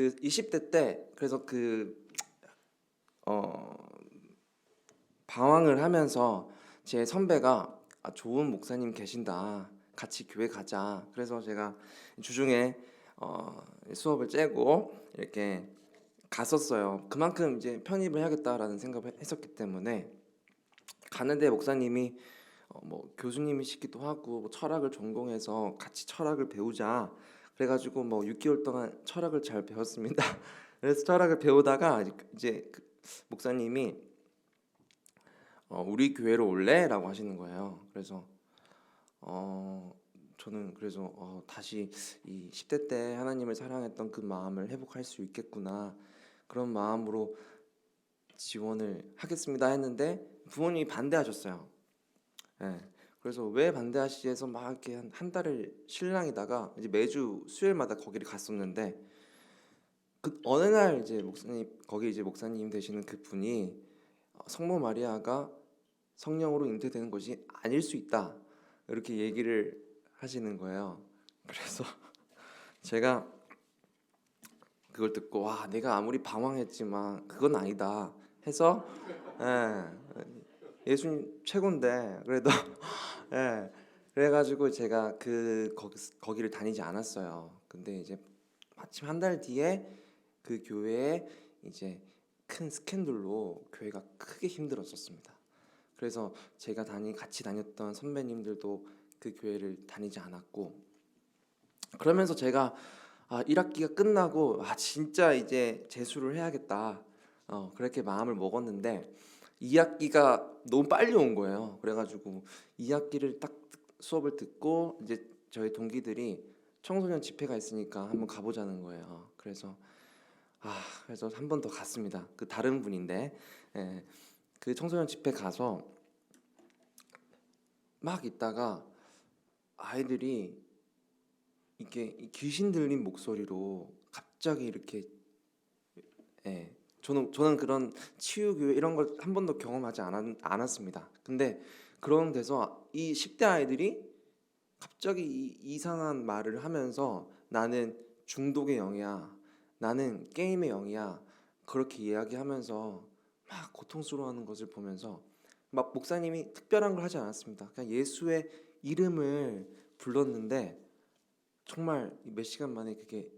그 20대 때 그래서 방황을 하면서 제 선배가 좋은 목사님 계신다. 같이 교회 가자. 그래서 제가 주중에 수업을 째고 이렇게 갔었어요. 그만큼 이제 편입을 해야겠다라는 생각을 했었기 때문에 가는데 목사님이 뭐 교수님이시기도 하고 뭐 철학을 전공해서 같이 철학을 배우자. 그래가지고 뭐 6개월 동안 철학을 잘 배웠습니다. 그래서 철학을 배우다가 이제 그 목사님이 우리 교회로 올래?라고 하시는 거예요. 그래서 저는 그래서 다시 이 10대 때 하나님을 사랑했던 그 마음을 회복할 수 있겠구나 그런 마음으로 지원을 하겠습니다 했는데 부모님이 반대하셨어요. 예. 그래서 왜 반대하시지 해서 막 이렇게 한 달을 실랑이다가 이제 매주 수요일마다 거기를 갔었는데 그 어느 날 이제 목사님 거기 이제 목사님 되시는 그 분이 성모 마리아가 성령으로 잉태되는 것이 아닐 수 있다 이렇게 얘기를 하시는 거예요. 그래서 제가 그걸 듣고 와 내가 아무리 방황했지만 그건 아니다 해서 예수님 최고인데 그래도 예 그래가지고 제가 거기를 다니지 않았어요. 근데 이제 마침 한 달 뒤에 그 교회에 이제 큰 스캔들로 교회가 크게 힘들었었습니다. 그래서 제가 같이 다녔던 선배님들도 그 교회를 다니지 않았고 그러면서 제가 1학기가 끝나고 진짜 이제 재수를 해야겠다 그렇게 마음을 먹었는데 2학기가 너무 빨리 온 거예요. 그래가지고 2학기를 딱 수업을 듣고 이제 저희 동기들이 청소년 집회가 있으니까 한번 가보자는 거예요. 그래서 한 번 더 갔습니다. 그 다른 분인데 그 청소년 집회 가서 막 있다가 아이들이 이게 귀신 들린 목소리로 갑자기 이렇게 저는 그런 치유 교회 이런 걸 한 번도 경험하지 않았습니다. 근데 그런 데서 이 10대 아이들이 갑자기 이상한 말을 하면서 나는 중독의 영이야. 나는 게임의 영이야. 그렇게 이야기하면서 막 고통스러워하는 것을 보면서 막 목사님이 특별한 걸 하지 않았습니다. 그냥 예수의 이름을 불렀는데 정말 몇 시간 만에 그게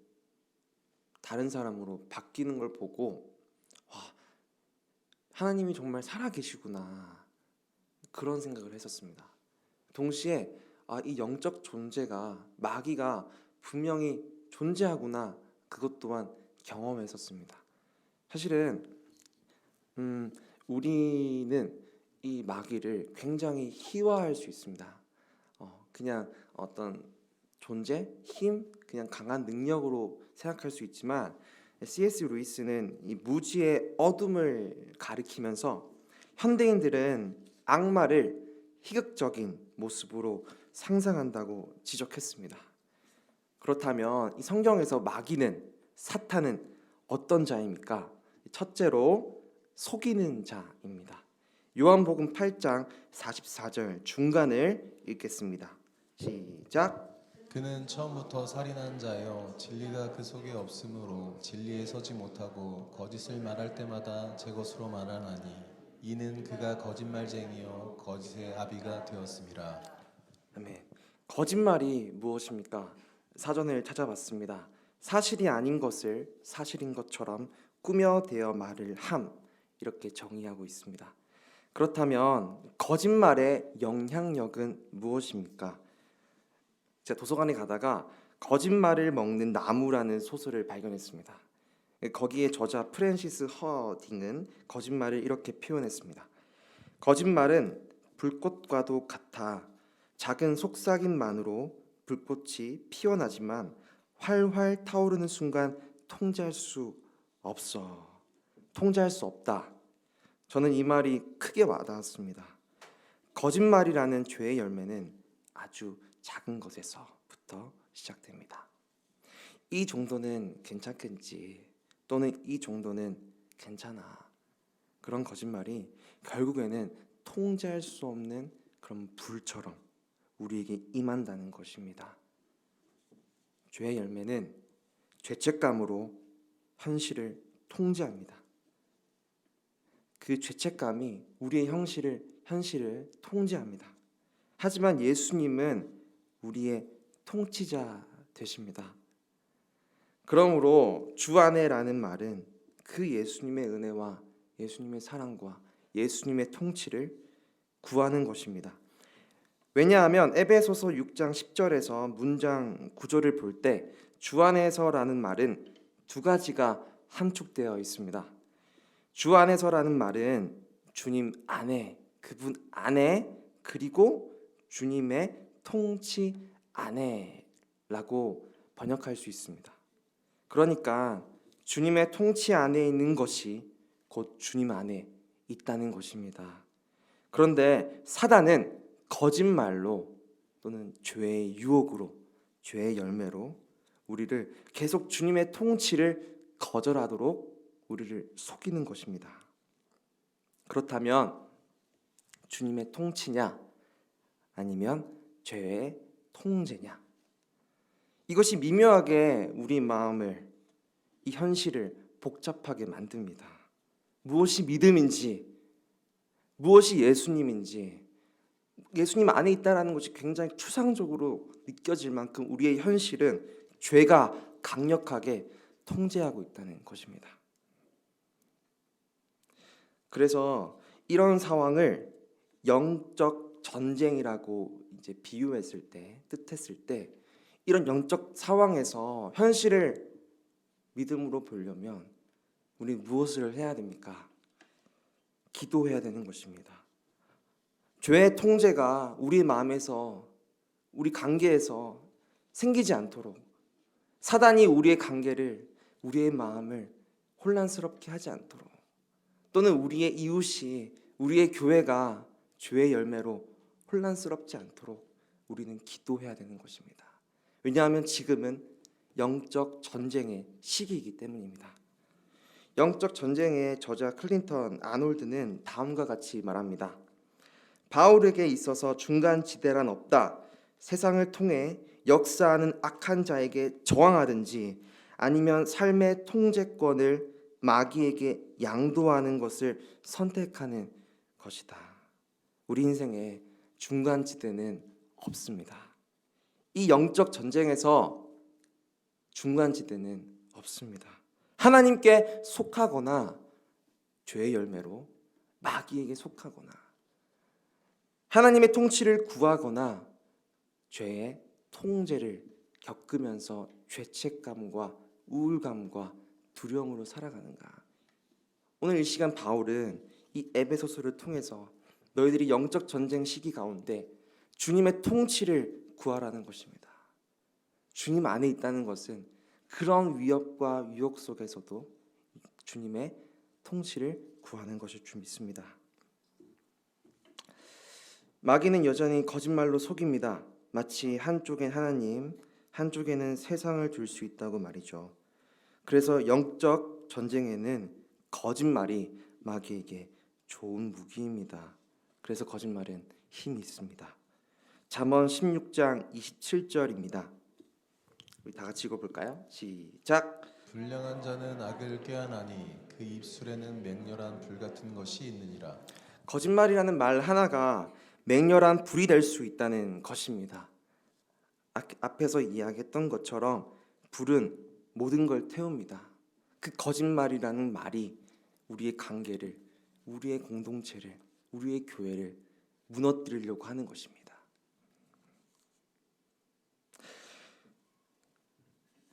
다른 사람으로 바뀌는 걸 보고 와, 하나님이 정말 살아계시구나 그런 생각을 했었습니다. 동시에 이 영적 존재가 마귀가 분명히 존재하구나 그것 또한 경험했었습니다. 사실은 우리는 이 마귀를 굉장히 희화할 수 있습니다. 그냥 어떤 존재, 힘, 그냥 강한 능력으로 생각할 수 있지만 C.S. 루이스는 이 무지의 어둠을 가리키면서 현대인들은 악마를 희극적인 모습으로 상상한다고 지적했습니다. 그렇다면 이 성경에서 마귀는 사탄은 어떤 자입니까? 첫째로 속이는 자입니다. 요한복음 8장 44절 중간을 읽겠습니다. 시작. 그는 처음부터 살인한 자요 진리가 그 속에 없으므로 진리에 서지 못하고 거짓을 말할 때마다 제 것으로 말하나니 이는 그가 거짓말쟁이요 거짓의 아비가 되었음이라. 아멘. 거짓말이 무엇입니까? 사전을 찾아봤습니다. 사실이 아닌 것을 사실인 것처럼 꾸며대어 말을 함 이렇게 정의하고 있습니다. 그렇다면 거짓말의 영향력은 무엇입니까? 제가 도서관에 가다가 거짓말을 먹는 나무라는 소설을 발견했습니다. 거기에 저자 프랜시스 허딩은 거짓말을 이렇게 표현했습니다. 거짓말은 불꽃과도 같아 작은 속삭임만으로 불꽃이 피어나지만 활활 타오르는 순간 통제할 수 없다. 저는 이 말이 크게 와닿았습니다. 거짓말이라는 죄의 열매는 아주 작은 것에서부터 시작됩니다. 이 정도는 괜찮겠지 또는 이 정도는 괜찮아. 그런 거짓말이 결국에는 통제할 수 없는 그런 불처럼 우리에게 임한다는 것입니다. 죄의 열매는 죄책감으로 현실을 통제합니다. 그 죄책감이 우리의 현실을 통제합니다. 하지만 예수님은 우리의 통치자 되십니다. 그러므로 주 안에라는 말은 그 예수님의 은혜와 예수님의 사랑과 예수님의 통치를 구하는 것입니다. 왜냐하면 에베소서 6장 10절에서 문장 구조를 볼 때 주 안에서라는 말은 두 가지가 함축되어 있습니다. 주 안에서라는 말은 주님 안에, 그분 안에, 그리고 주님의 통치 안에라고 번역할 수 있습니다. 그러니까 주님의 통치 안에 있는 것이 곧 주님 안에 있다는 것입니다. 그런데 사단은 거짓말로 또는 죄의 유혹으로, 죄의 열매로 우리를 계속 주님의 통치를 거절하도록 우리를 속이는 것입니다. 그렇다면 주님의 통치냐 아니면 죄의 통제냐? 이것이 미묘하게 우리 마음을, 이 현실을 복잡하게 만듭니다. 무엇이 믿음인지, 무엇이 예수님인지, 예수님 안에 있다는 것이 굉장히 추상적으로 느껴질 만큼 우리의 현실은 죄가 강력하게 통제하고 있다는 것입니다. 그래서 이런 상황을 영적 전쟁이라고 이제 비유했을 때, 뜻했을 때, 이런 영적 상황에서 현실을 믿음으로 보려면 우리 무엇을 해야 됩니까? 기도해야 되는 것입니다. 죄의 통제가 우리 마음에서, 우리 관계에서 생기지 않도록, 사단이 우리의 관계를, 우리의 마음을 혼란스럽게 하지 않도록, 또는 우리의 이웃이, 우리의 교회가 죄의 열매로 혼란스럽지 않도록 우리는 기도해야 되는 것입니다. 왜냐하면 지금은 영적 전쟁의 시기이기 때문입니다. 영적 전쟁의 저자 클린턴 아놀드는 다음과 같이 말합니다. 바울에게 있어서 중간 지대란 없다. 세상을 통해 역사하는 악한 자에게 저항하든지 아니면 삶의 통제권을 마귀에게 양도하는 것을 선택하는 것이다. 우리 인생에 중간 지대는 없습니다. 이 영적 전쟁에서 중간 지대는 없습니다. 하나님께 속하거나 죄의 열매로 마귀에게 속하거나 하나님의 통치를 구하거나 죄의 통제를 겪으면서 죄책감과 우울감과 두려움으로 살아가는가. 오늘 이 시간 바울은 이 에베소서를 통해서 너희들이 영적 전쟁 시기 가운데 주님의 통치를 구하라는 것입니다. 주님 안에 있다는 것은 그런 위협과 유혹 속에서도 주님의 통치를 구하는 것일 줄 믿습니다. 마귀는 여전히 거짓말로 속입니다. 마치 한쪽엔 하나님, 한쪽에는 세상을 둘 수 있다고 말이죠. 그래서 영적 전쟁에는 거짓말이 마귀에게 좋은 무기입니다. 그래서 거짓말은 힘이 있습니다. 잠언 16장 27절입니다. 우리 다 같이 읽어볼까요? 시작. 불량한 자는 악을 꾀하나니 그 입술에는 맹렬한 불 같은 것이 있느니라. 거짓말이라는 말 하나가 맹렬한 불이 될 수 있다는 것입니다. 앞에서 이야기했던 것처럼 불은 모든 걸 태웁니다. 그 거짓말이라는 말이 우리의 관계를, 우리의 공동체를, 우리의 교회를 무너뜨리려고 하는 것입니다.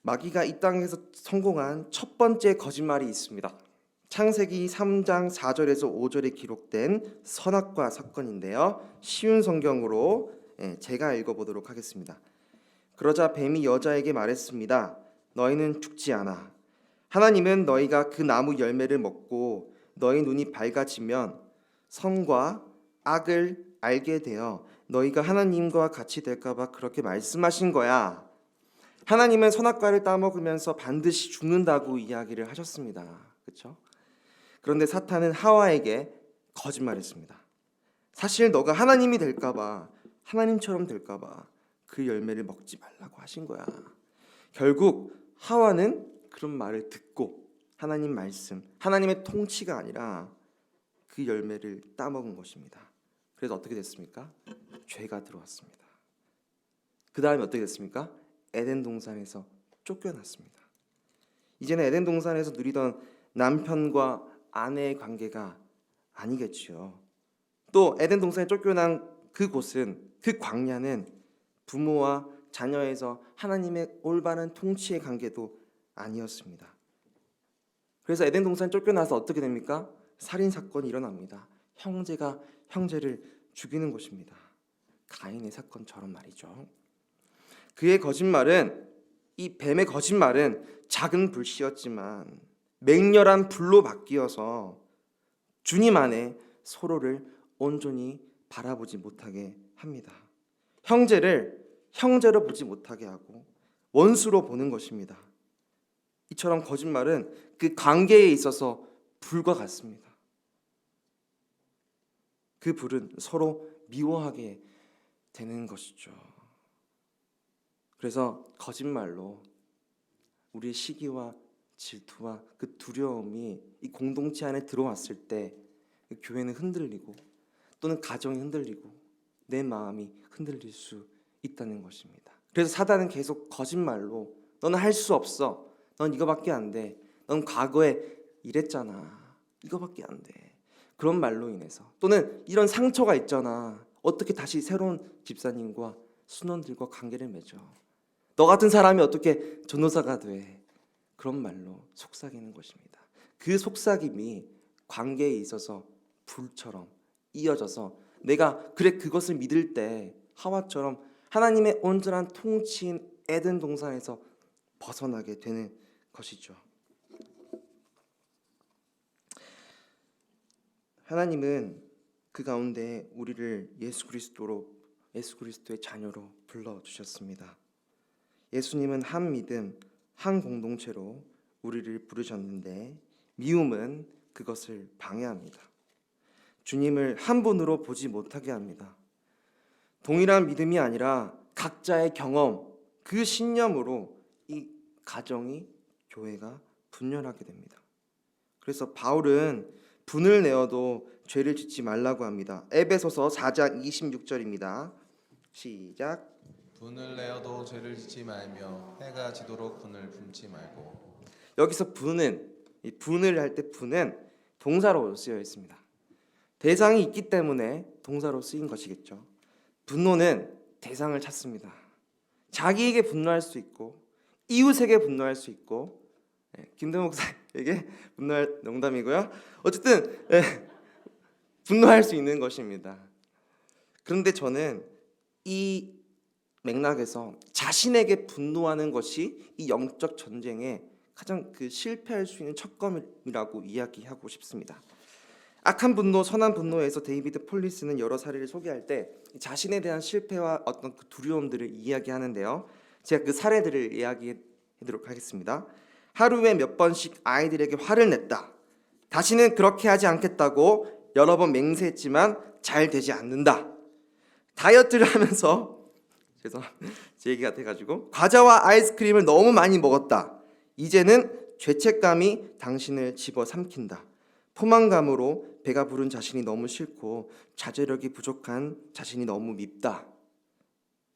마귀가 이 땅에서 성공한 첫 번째 거짓말이 있습니다. 창세기 3장 4절에서 5절에 기록된 선악과 사건인데요. 쉬운 성경으로 제가 읽어보도록 하겠습니다. 그러자 뱀이 여자에게 말했습니다. 너희는 죽지 않아. 하나님은 너희가 그 나무 열매를 먹고 너희 눈이 밝아지면 선과 악을 알게 되어 너희가 하나님과 같이 될까 봐 그렇게 말씀하신 거야. 하나님은 선악과를 따먹으면서 반드시 죽는다고 이야기를 하셨습니다. 그렇죠? 그런데 사탄은 하와에게 거짓말했습니다. 사실 너가 하나님이 될까 봐, 하나님처럼 될까 봐 그 열매를 먹지 말라고 하신 거야. 결국 하와는 그런 말을 듣고 하나님 말씀, 하나님의 통치가 아니라 그 열매를 따먹은 것입니다. 그래서 어떻게 됐습니까? 죄가 들어왔습니다. 그 다음에 어떻게 됐습니까? 에덴 동산에서 쫓겨났습니다. 이제는 에덴 동산에서 누리던 남편과 아내의 관계가 아니겠지요. 또 에덴 동산에 쫓겨난 그곳은, 그 광야는 부모와 자녀에서 하나님의 올바른 통치의 관계도 아니었습니다. 그래서 에덴 동산에 쫓겨나서 어떻게 됩니까? 살인 사건이 일어납니다. 형제가 형제를 죽이는 것입니다. 가인의 사건처럼 말이죠. 그의 거짓말은, 이 뱀의 거짓말은 작은 불씨였지만 맹렬한 불로 바뀌어서 주님 안에 서로를 온전히 바라보지 못하게 합니다. 형제를 형제로 보지 못하게 하고 원수로 보는 것입니다. 이처럼 거짓말은 그 관계에 있어서 불과 같습니다. 그 불은 서로 미워하게 되는 것이죠. 그래서 거짓말로 우리의 시기와 질투와 그 두려움이 이 공동체 안에 들어왔을 때 교회는 흔들리고 또는 가정이 흔들리고 내 마음이 흔들릴 수 있다는 것입니다. 그래서 사단은 계속 거짓말로 너는 할 수 없어. 넌 이거밖에 안 돼. 넌 과거에 이랬잖아. 이거밖에 안 돼. 그런 말로 인해서 또는 이런 상처가 있잖아. 어떻게 다시 새로운 집사님과 순원들과 관계를 맺어. 너 같은 사람이 어떻게 전도사가 돼. 그런 말로 속삭이는 것입니다. 그 속삭임이 관계에 있어서 불처럼 이어져서 내가 그래 그것을 믿을 때 하와처럼 하나님의 온전한 통치인 에덴 동산에서 벗어나게 되는 것이죠. 하나님은 그 가운데 우리를 예수 그리스도의 자녀로 불러 주셨습니다. 예수님은 한 믿음, 한 공동체로 우리를 부르셨는데 미움은 그것을 방해합니다. 주님을 한 분으로 보지 못하게 합니다. 동일한 믿음이 아니라 각자의 경험, 그 신념으로 이 가정이, 교회가 분열하게 됩니다. 그래서 바울은 분을 내어도 죄를 짓지 말라고 합니다. 에베소서 4장 26절입니다. 시작. 분을 내어도 죄를 짓지 말며 해가 지도록 분을 품지 말고. 여기서 분은, 이 분을 할 때 분은 동사로 쓰여 있습니다. 대상이 있기 때문에 동사로 쓰인 것이겠죠. 분노는 대상을 찾습니다. 자기에게 분노할 수 있고 이웃에게 분노할 수 있고, 김대목 목사에게 분노할, 농담이고요. 어쨌든 분노할 수 있는 것입니다. 그런데 저는 이 맥락에서 자신에게 분노하는 것이 이 영적 전쟁에 가장 실패할 수 있는 척검이라고 이야기하고 싶습니다. 악한 분노, 선한 분노에서 데이비드 폴리스는 여러 사례를 소개할 때 자신에 대한 실패와 어떤 그 두려움들을 이야기하는데요. 제가 그 사례들을 이야기하도록 하겠습니다. 하루에 몇 번씩 아이들에게 화를 냈다. 다시는 그렇게 하지 않겠다고 여러 번 맹세했지만 잘 되지 않는다. 다이어트를 하면서 제 얘기 같아가지고 과자와 아이스크림을 너무 많이 먹었다. 이제는 죄책감이 당신을 집어삼킨다. 포만감으로 배가 부른 자신이 너무 싫고 자제력이 부족한 자신이 너무 밉다.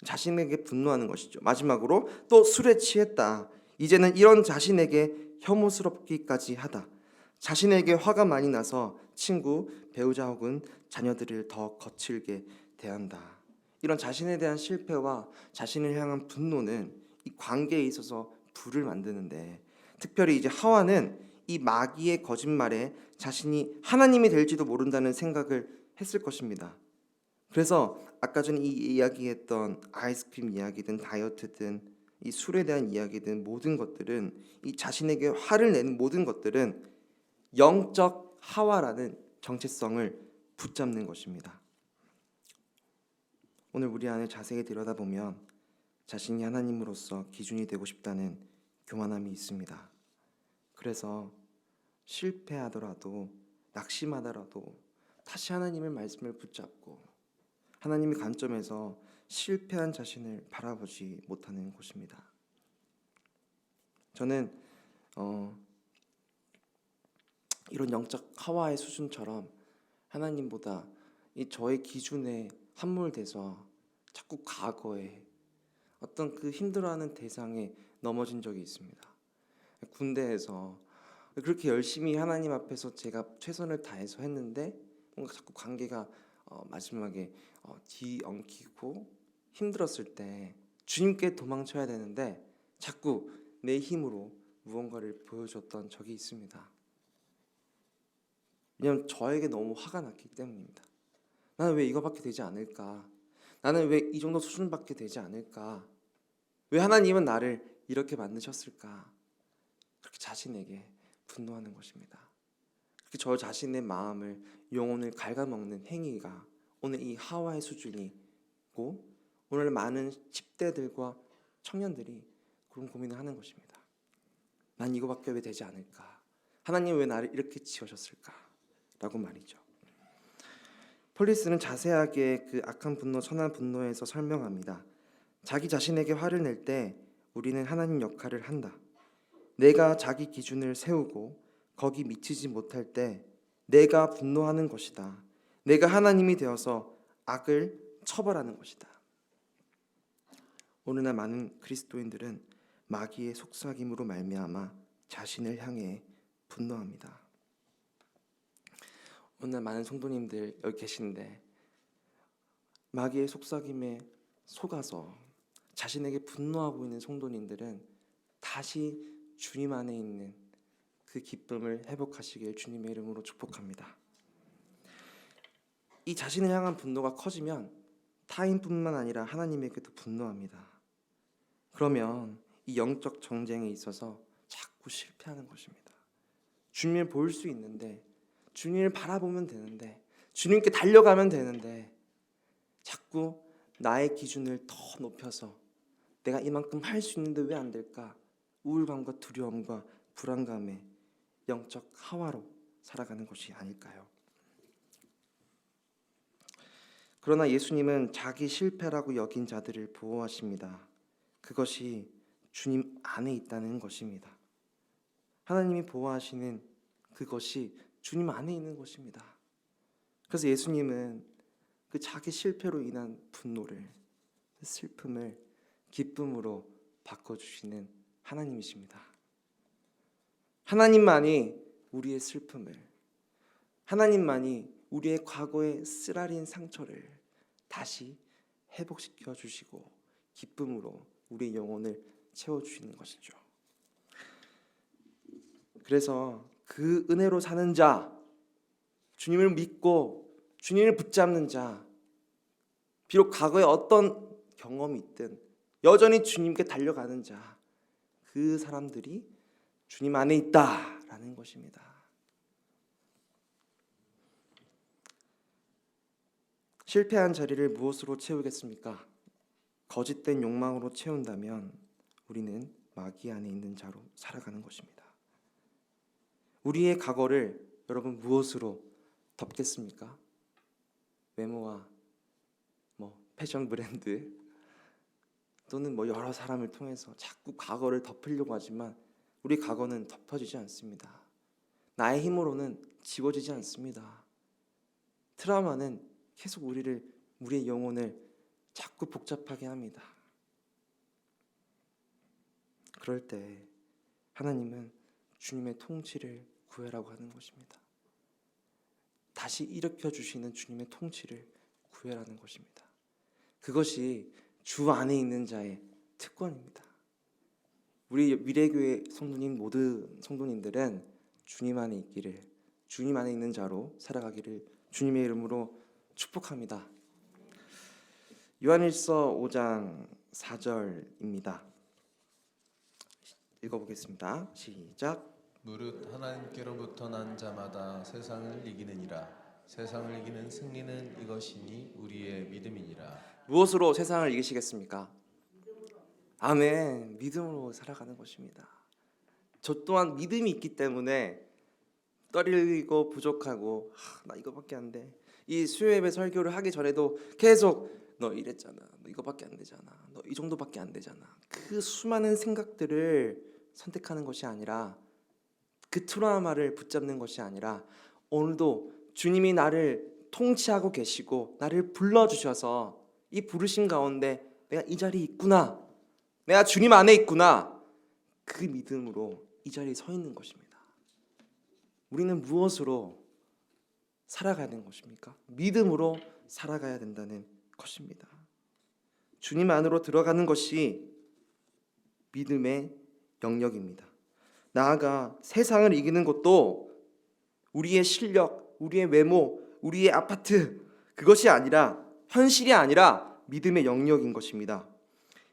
자신에게 분노하는 것이죠. 마지막으로 또 술에 취했다. 이제는 이런 자신에게 혐오스럽기까지 하다. 자신에게 화가 많이 나서 친구, 배우자 혹은 자녀들을 더 거칠게 대한다. 이런 자신에 대한 실패와 자신을 향한 분노는 이 관계에 있어서 불을 만드는데, 특별히 이제 하와는 이 마귀의 거짓말에 자신이 하나님이 될지도 모른다는 생각을 했을 것입니다. 그래서 아까 전에 이 이야기했던 아이스크림 이야기든 다이어트든 이 술에 대한 이야기든 모든 것들은, 이 자신에게 화를 내는 모든 것들은 영적 하와라는 정체성을 붙잡는 것입니다. 오늘 우리 안에 자세히 들여다보면 자신이 하나님으로서 기준이 되고 싶다는 교만함이 있습니다. 그래서 실패하더라도 낙심하더라도 다시 하나님의 말씀을 붙잡고 하나님의 관점에서 실패한 자신을 바라보지 못하는 것입니다. 저는 이런 영적 하와의 수준처럼 하나님보다 이 저의 기준에 함몰돼서 자꾸 과거에 어떤 그 힘들어하는 대상에 넘어진 적이 있습니다. 군대에서 그렇게 열심히 하나님 앞에서 제가 최선을 다해서 했는데 뭔가 자꾸 관계가 마지막에 뒤엉키고 힘들었을 때 주님께 도망쳐야 되는데 자꾸 내 힘으로 무언가를 보여줬던 적이 있습니다. 왜냐하면 저에게 너무 화가 났기 때문입니다. 나는 왜 이거밖에 되지 않을까? 나는 왜 이 정도 수준밖에 되지 않을까? 왜 하나님은 나를 이렇게 만드셨을까? 그렇게 자신에게 분노하는 것입니다. 그렇게 저 자신의 마음을, 영혼을 갉아먹는 행위가 오늘 이 하와의 수준이고 오늘 많은 10대들과 청년들이 그런 고민을 하는 것입니다. 난 이거밖에 왜 되지 않을까? 하나님 왜 나를 이렇게 지으셨을까? 라고 말이죠. 폴리스는 자세하게 그 악한 분노, 선한 분노에서 설명합니다. 자기 자신에게 화를 낼 때 우리는 하나님 역할을 한다. 내가 자기 기준을 세우고 거기 미치지 못할 때 내가 분노하는 것이다. 내가 하나님이 되어서 악을 처벌하는 것이다. 오늘날 많은 그리스도인들은 마귀의 속삭임으로 말미암아 자신을 향해 분노합니다. 오늘 많은 성도님들 여기 계신데 마귀의 속삭임에 속아서 자신에게 분노하고 있는 성도님들은 다시 주님 안에 있는 그 기쁨을 회복하시길 주님의 이름으로 축복합니다. 이 자신을 향한 분노가 커지면 타인뿐만 아니라 하나님에게도 분노합니다. 그러면 이 영적 정쟁에 있어서 자꾸 실패하는 것입니다. 주님을 볼 수 있는데, 주님을 바라보면 되는데, 주님께 달려가면 되는데 자꾸 나의 기준을 더 높여서 내가 이만큼 할 수 있는데 왜 안 될까? 우울감과 두려움과 불안감에 영적 하와로 살아가는 것이 아닐까요? 그러나 예수님은 자기 실패라고 여긴 자들을 보호하십니다. 그것이 주님 안에 있다는 것입니다. 하나님이 보호하시는 그것이 주님 안에 있는 것입니다. 그래서 예수님은 그 자기 실패로 인한 분노를, 슬픔을 기쁨으로 바꿔주시는 하나님이십니다. 하나님만이 우리의 슬픔을, 하나님만이 우리의 과거의 쓰라린 상처를 다시 회복시켜 주시고 기쁨으로 우리의 영혼을 채워주시는 것이죠. 그래서 그 은혜로 사는 자, 주님을 믿고 주님을 붙잡는 자, 비록 과거에 어떤 경험이 있든 여전히 주님께 달려가는 자, 그 사람들이 주님 안에 있다라는 것입니다. 실패한 자리를 무엇으로 채우겠습니까? 거짓된 욕망으로 채운다면 우리는 마귀 안에 있는 자로 살아가는 것입니다. 우리의 과거를 여러분 무엇으로 덮겠습니까? 외모와 패션 브랜드 또는 여러 사람을 통해서 자꾸 과거를 덮으려고 하지만 우리 과거는 덮어지지 않습니다. 나의 힘으로는 지워지지 않습니다. 트라우마는 계속 우리의 영혼을 자꾸 복잡하게 합니다. 그럴 때 하나님은 주님의 통치를 구해라고 하는 것입니다. 다시 일으켜 주시는 주님의 통치를 구해라는 것입니다. 그것이 주 안에 있는 자의 특권입니다. 우리 미래교회 성도님 모든 성도님들은 주님 안에 있기를, 주님 안에 있는 자로 살아가기를 주님의 이름으로 축복합니다. 요한일서 5장 4절입니다. 읽어보겠습니다. 시작. 무릇 하나님께로부터 난 자마다 세상을 이기느니라. 세상을 이기는 승리는 이것이니 우리의 믿음이니라. 무엇으로 세상을 이기시겠습니까? 아멘. 믿음으로 살아가는 것입니다. 저 또한 믿음이 있기 때문에 떨리고 부족하고 나 이거밖에 안 돼. 이 수요 예배 설교를 하기 전에도 계속 너 이랬잖아. 너 이거밖에 안 되잖아. 너 이 정도밖에 안 되잖아. 그 수많은 생각들을 선택하는 것이 아니라 그 트라우마를 붙잡는 것이 아니라 오늘도 주님이 나를 통치하고 계시고 나를 불러주셔서 이 부르심 가운데 내가 이 자리에 있구나, 내가 주님 안에 있구나, 그 믿음으로 이 자리에 서 있는 것입니다. 우리는 무엇으로 살아가야 되는 것입니까? 믿음으로 살아가야 된다는 것입니다. 주님 안으로 들어가는 것이 믿음의 영역입니다. 나아가 세상을 이기는 것도 우리의 실력, 우리의 외모, 우리의 아파트, 그것이 아니라, 현실이 아니라 믿음의 영역인 것입니다.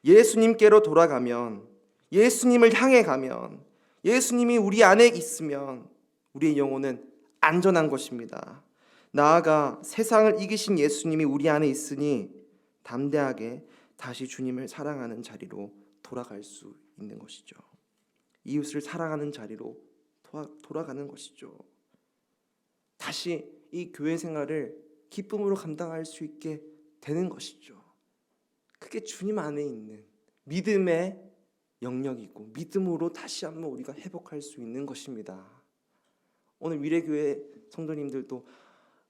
예수님께로 돌아가면, 예수님을 향해 가면, 예수님이 우리 안에 있으면 우리의 영혼은 안전한 것입니다. 나아가 세상을 이기신 예수님이 우리 안에 있으니 담대하게 다시 주님을 사랑하는 자리로 돌아갈 수 있는 것이죠. 이웃을 사랑하는 자리로 돌아가는 것이죠. 다시 이 교회 생활을 기쁨으로 감당할 수 있게 되는 것이죠. 그게 주님 안에 있는 믿음의 영역이고, 믿음으로 다시 한번 우리가 회복할 수 있는 것입니다. 오늘 미래교회 성도님들도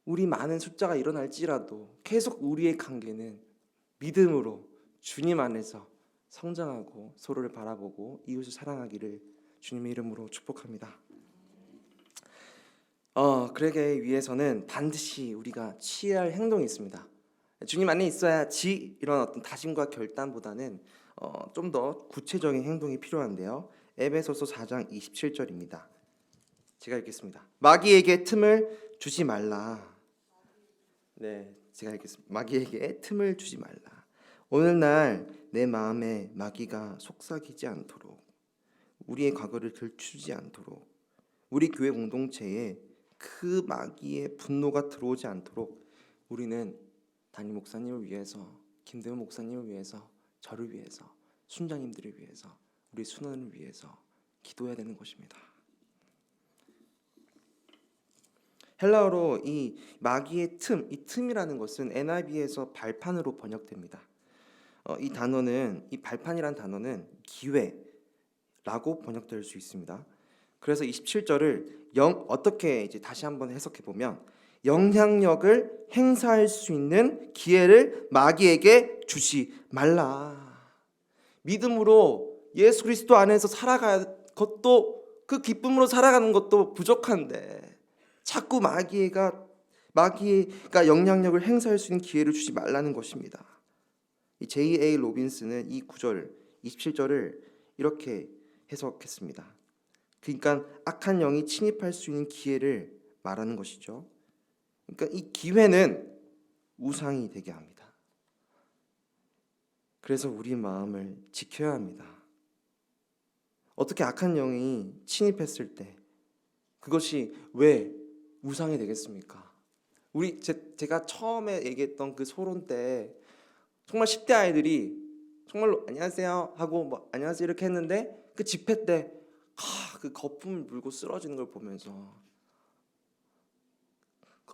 우리 많은 숫자가 일어날지라도 계속 우리의 관계는 믿음으로 주님 안에서 성장하고 서로를 바라보고 이웃을 사랑하기를 주님의 이름으로 축복합니다. 그러기 위해서는 반드시 우리가 취해야 할 행동이 있습니다. 주님 안에 있어야지 이런 어떤 다짐과 결단보다는 좀 더 구체적인 행동이 필요한데요. 에베소서 4장 27절입니다. 제가 읽겠습니다. 마귀에게 틈을 주지 말라. 네, 제가 읽겠습니다. 마귀에게 틈을 주지 말라. 오늘날 내 마음에 마귀가 속삭이지 않도록, 우리의 과거를 들추지 않도록, 우리 교회 공동체에 그 마귀의 분노가 들어오지 않도록 우리는 담임 목사님을 위해서, 김대훈 목사님을 위해서, 저를 위해서, 순장님들을 위해서, 우리 순원을 위해서 기도해야 되는 것입니다. 헬라어로 이 마귀의 틈, 이 틈이라는 것은 NIV에서 발판으로 번역됩니다. 이 단어는, 이 발판이란 단어는 기회라고 번역될 수 있습니다. 그래서 27절을 어떻게 이제 다시 한번 해석해 보면, 영향력을 행사할 수 있는 기회를 마귀에게 주지 말라. 믿음으로 예수 그리스도 안에서 살아가야 것도, 그 기쁨으로 살아가는 것도 부족한데 자꾸 마귀가 영향력을 행사할 수 있는 기회를 주지 말라는 것입니다. 이 J.A. 로빈스는 이 27절을 이렇게 해석했습니다. 그러니까 악한 영이 침입할 수 있는 기회를 말하는 것이죠. 그러니까 이 기회는 우상이 되게 합니다. 그래서 우리 마음을 지켜야 합니다. 어떻게 악한 영이 침입했을 때 그것이 왜 우상이 되겠습니까? 제가 처음에 얘기했던 그 소론 때 정말 10대 아이들이 정말로 안녕하세요 하고 뭐 안녕하세요 이렇게 했는데, 그 집회 때 그 거품을 물고 쓰러지는 걸 보면서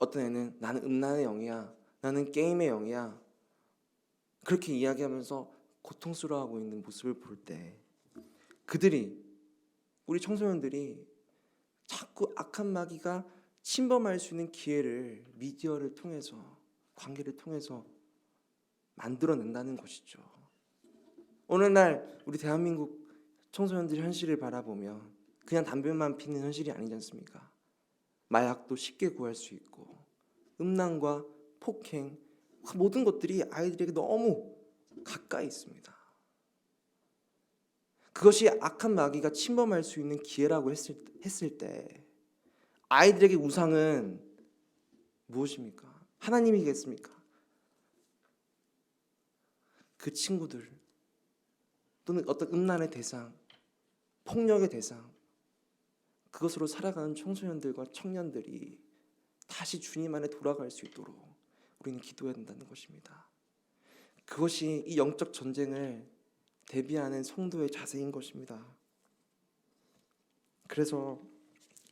어떤 애는 나는 음란의 영이야, 나는 게임의 영이야, 그렇게 이야기하면서 고통스러워하고 있는 모습을 볼 때, 우리 청소년들이 자꾸 악한 마귀가 침범할 수 있는 기회를 미디어를 통해서, 관계를 통해서 만들어낸다는 것이죠. 오늘날 우리 대한민국 청소년들 현실을 바라보면 그냥 담배만 피는 현실이 아니지 않습니까? 마약도 쉽게 구할 수 있고, 음란과 폭행, 모든 것들이 아이들에게 너무 가까이 있습니다. 그것이 악한 마귀가 침범할 수 있는 기회라고 했을 때 아이들에게 우상은 무엇입니까? 하나님이겠습니까? 그 친구들 또는 어떤 음란의 대상, 폭력의 대상, 그것으로 살아가는 청소년들과 청년들이 다시 주님 안에 돌아갈 수 있도록 우리는 기도해야 된다는 것입니다. 그것이 이 영적 전쟁을 대비하는 성도의 자세인 것입니다. 그래서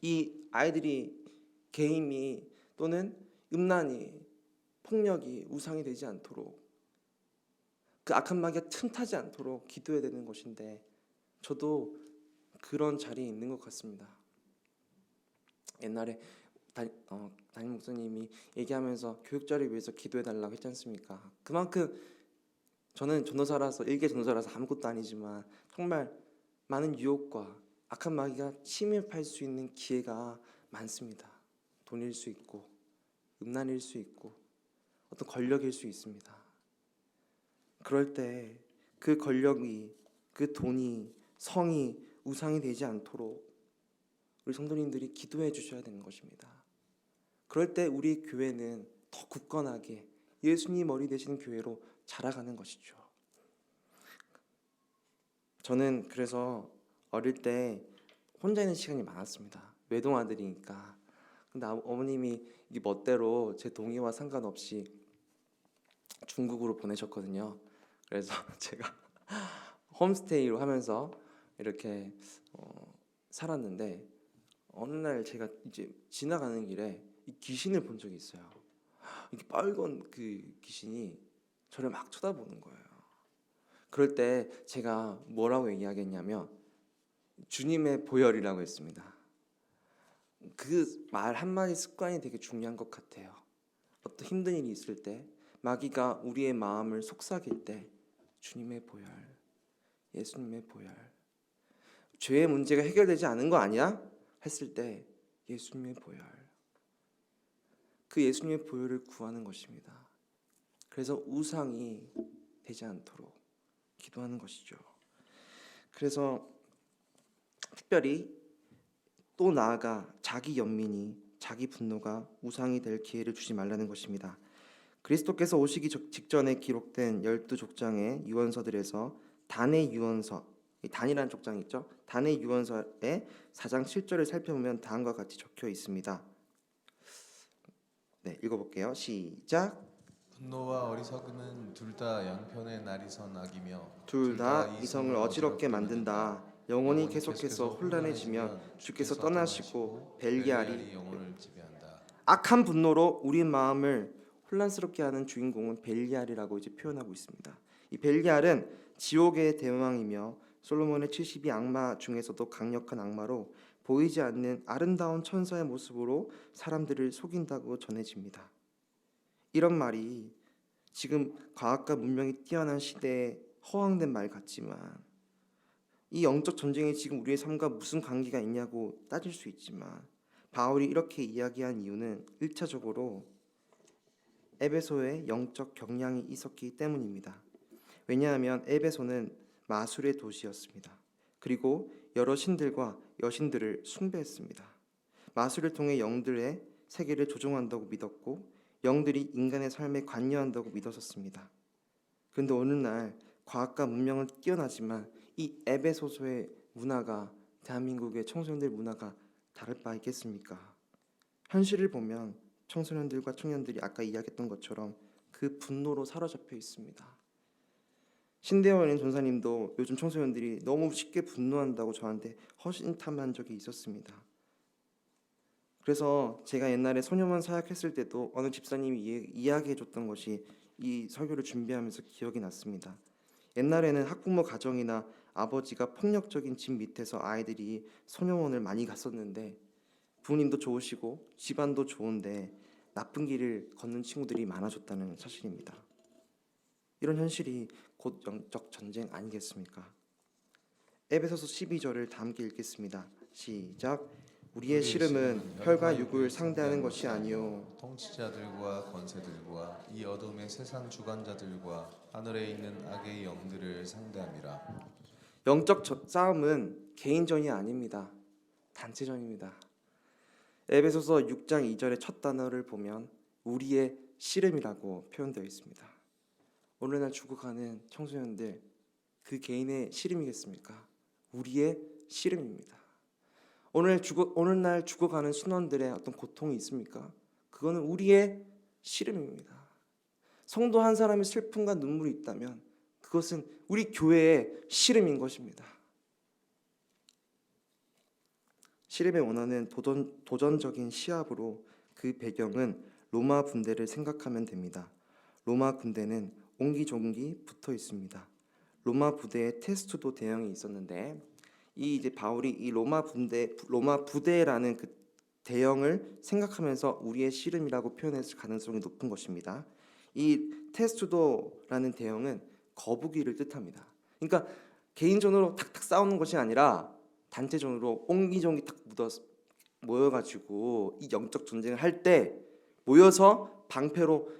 이 아이들이 게임이 또는 음란이, 폭력이 우상이 되지 않도록, 그 악한 마귀가 틈타지 않도록 기도해야 되는 것인데, 저도 그런 자리에 있는 것 같습니다. 옛날에 담임 목사님이 얘기하면서 교육자를 위해서 기도해달라고 했지 않습니까? 그만큼 저는 전도사라서 일개 전도사라서 아무것도 아니지만 정말 많은 유혹과 악한 마귀가 침입할 수 있는 기회가 많습니다. 돈일 수 있고 음란일 수 있고 어떤 권력일 수 있습니다. 그럴 때 그 권력이, 그 돈이, 성이 우상이 되지 않도록 우리 성도님들이 기도해 주셔야 되는 것입니다. 그럴 때 우리 교회는 더 굳건하게 예수님 머리 되시는 교회로 자라가는 것이죠. 저는 그래서 어릴 때 혼자 있는 시간이 많았습니다. 외동아들이니까. 근데 어머님이 이 멋대로 제 동의와 상관없이 중국으로 보내셨거든요. 그래서 제가 홈스테이로 하면서 이렇게 살았는데 어느 날 제가 이제 지나가는 길에 이 귀신을 본 적이 있어요. 이게 빨간 그 귀신이 저를 막 쳐다보는 거예요. 그럴 때 제가 뭐라고 이야기했냐면 주님의 보혈이라고 했습니다. 그 말 한마디 습관이 되게 중요한 것 같아요. 어떤 힘든 일이 있을 때, 마귀가 우리의 마음을 속삭일 때 주님의 보혈, 예수님의 보혈, 죄의 문제가 해결되지 않은 거 아니야? 했을 때 예수님의 보혈, 그 예수님의 보혈을 구하는 것입니다. 그래서 우상이 되지 않도록 기도하는 것이죠. 그래서 특별히 또 나아가 자기 연민이, 자기 분노가 우상이 될 기회를 주지 말라는 것입니다. 그리스도께서 오시기 직전에 기록된 12족장의 유언서들에서 단의 유언서, 이 단이라는 족장이 있죠. 단의 유언서의 4장 7절을 살펴보면 다음과 같이 적혀 있습니다. 네, 읽어볼게요. 시작. 분노와 어리석음은 둘 다 양편의 날이 선 악이며 둘 다 이성을 어지럽게 만든다. 영혼이 계속해서 혼란해지면 주께서 떠나시고 벨리알이 영혼을 지배한다. 악한 분노로 우리 마음을 혼란스럽게 하는 주인공은 벨리알이라고 이제 표현하고 있습니다. 이 벨리알은 지옥의 대왕이며 솔로몬의 70이 악마 중에서도 강력한 악마로 보이지 않는 아름다운 천사의 모습으로 사람들을 속인다고 전해집니다. 이런 말이 지금 과학과 문명이 뛰어난 시대에 허황된 말 같지만 이 영적 전쟁이 지금 우리의 삶과 무슨 관계가 있냐고 따질 수 있지만 바울이 이렇게 이야기한 이유는 1차적으로 에베소에 영적 경향이 있었기 때문입니다. 왜냐하면 에베소는 마술의 도시였습니다. 그리고 여러 신들과 여신들을 숭배했습니다. 마술을 통해 영들의 세계를 조종한다고 믿었고 영들이 인간의 삶에 관여한다고 믿었었습니다. 그런데 오늘날 과학과 문명은 뛰어나지만 이 에베소서의 문화가 대한민국의 청소년들 문화가 다를 바 있겠습니까? 현실을 보면 청소년들과 청년들이 아까 이야기했던 것처럼 그 분노로 사로잡혀 있습니다. 신대원인 전사님도 요즘 청소년들이 너무 쉽게 분노한다고 저한테 허심탄회한 적이 있었습니다. 그래서 제가 옛날에 소녀원 사역했을 때도 어느 집사님이 이야기해줬던 것이 이 설교를 준비하면서 기억이 났습니다. 옛날에는 학부모 가정이나 아버지가 폭력적인 집 밑에서 아이들이 소녀원을 많이 갔었는데 부모님도 좋으시고 집안도 좋은데 나쁜 길을 걷는 친구들이 많아졌다는 사실입니다. 이런 현실이 곧 영적 전쟁 아니겠습니까? 에베소서 12절을 다 함께 읽겠습니다. 시작. 우리의 씨름은 혈과 육을 상대하는 것이 아니요 통치자들과 권세들과 이 어둠의 세상 주관자들과 하늘에 있는 악의 영들을 상대함이라. 영적 싸움은 개인전이 아닙니다. 단체전입니다. 에베소서 6장 2절의 첫 단어를 보면 우리의 씨름이라고 표현되어 있습니다. 오늘날 죽어가는 청소년들 그 개인의 씨름이겠습니까? 우리의 씨름입니다. 오늘날 죽어가는 순원들의 어떤 고통이 있습니까? 그거는 우리의 씨름입니다. 성도 한 사람의 슬픔과 눈물이 있다면 그것은 우리 교회의 씨름인 것입니다. 씨름의 원어는 도전적인 시합으로 그 배경은 로마 군대를 생각하면 됩니다. 로마 군대는 옹기종기 붙어 있습니다. 로마 부대에 테스투도 대형이 있었는데 이제 바울이 이 로마 부대라는 그 대형을 생각하면서 우리의 씨름이라고 표현했을 가능성이 높은 것입니다. 이 테스투도라는 대형은 거북이를 뜻합니다. 그러니까 개인전으로 탁탁 싸우는 것이 아니라 단체전으로 옹기종기 탁 모여가지고 이 영적 전쟁을 할 때 모여서 방패로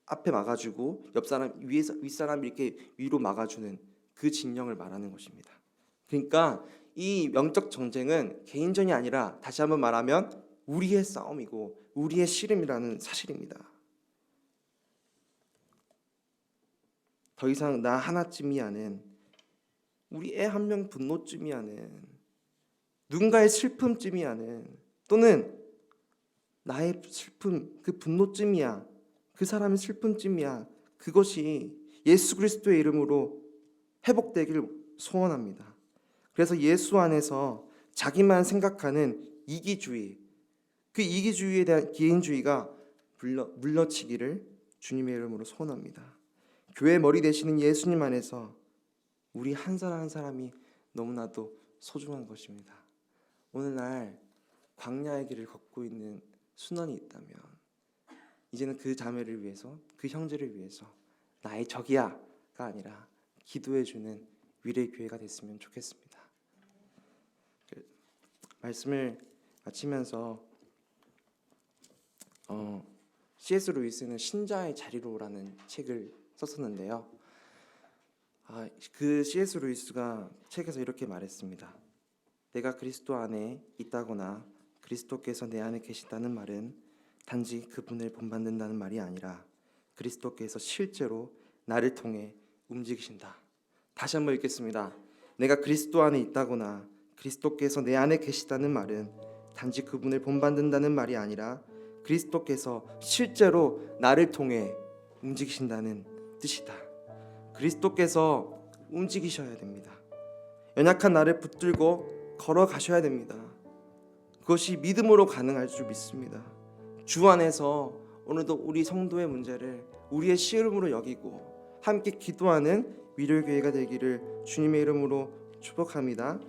앞에 막아주고 옆 사람 위에서 윗사람이 이렇게 위로 막아주는 그 진영을 말하는 것입니다. 그러니까 이 영적 전쟁은 개인전이 아니라 다시 한번 말하면 우리의 싸움이고 우리의 씨름이라는 사실입니다. 더 이상 나 하나쯤이 아는 우리 애 한 명 분노쯤이 아는 누군가의 슬픔쯤이 아는 또는 나의 슬픔 그 분노쯤이야 그 사람의 슬픔쯤이야 그것이 예수 그리스도의 이름으로 회복되길 소원합니다. 그래서 예수 안에서 자기만 생각하는 이기주의 그 이기주의에 대한 개인주의가 물러치기를 주님의 이름으로 소원합니다. 교회 머리 되시는 예수님 안에서 우리 한 사람 한 사람이 너무나도 소중한 것입니다. 오늘날 광야의 길을 걷고 있는 순원이 있다면 이제는 그 자매를 위해서 그 형제를 위해서 나의 적이야가 아니라 기도해주는 위례 교회가 됐으면 좋겠습니다. 말씀을 마치면서 C.S. 루이스는 신자의 자리로라는 책을 썼었는데요. 그 C.S. 루이스가 책에서 이렇게 말했습니다. 내가 그리스도 안에 있다거나 그리스도께서 내 안에 계시다는 말은 단지 그분을 본받는다는 말이 아니라 그리스도께서 실제로 나를 통해 움직이신다. 다시 한번 읽겠습니다. 내가 그리스도 안에 있다거나 그리스도께서 내 안에 계시다는 말은 단지 그분을 본받는다는 말이 아니라 그리스도께서 실제로 나를 통해 움직이신다는 뜻이다. 그리스도께서 움직이셔야 됩니다. 연약한 나를 붙들고 걸어가셔야 됩니다. 그것이 믿음으로 가능할 줄 믿습니다. 주 안에서 오늘도 우리 성도의 문제를 우리의 씨름으로 여기고 함께 기도하는 위로교회가 되기를 주님의 이름으로 축복합니다.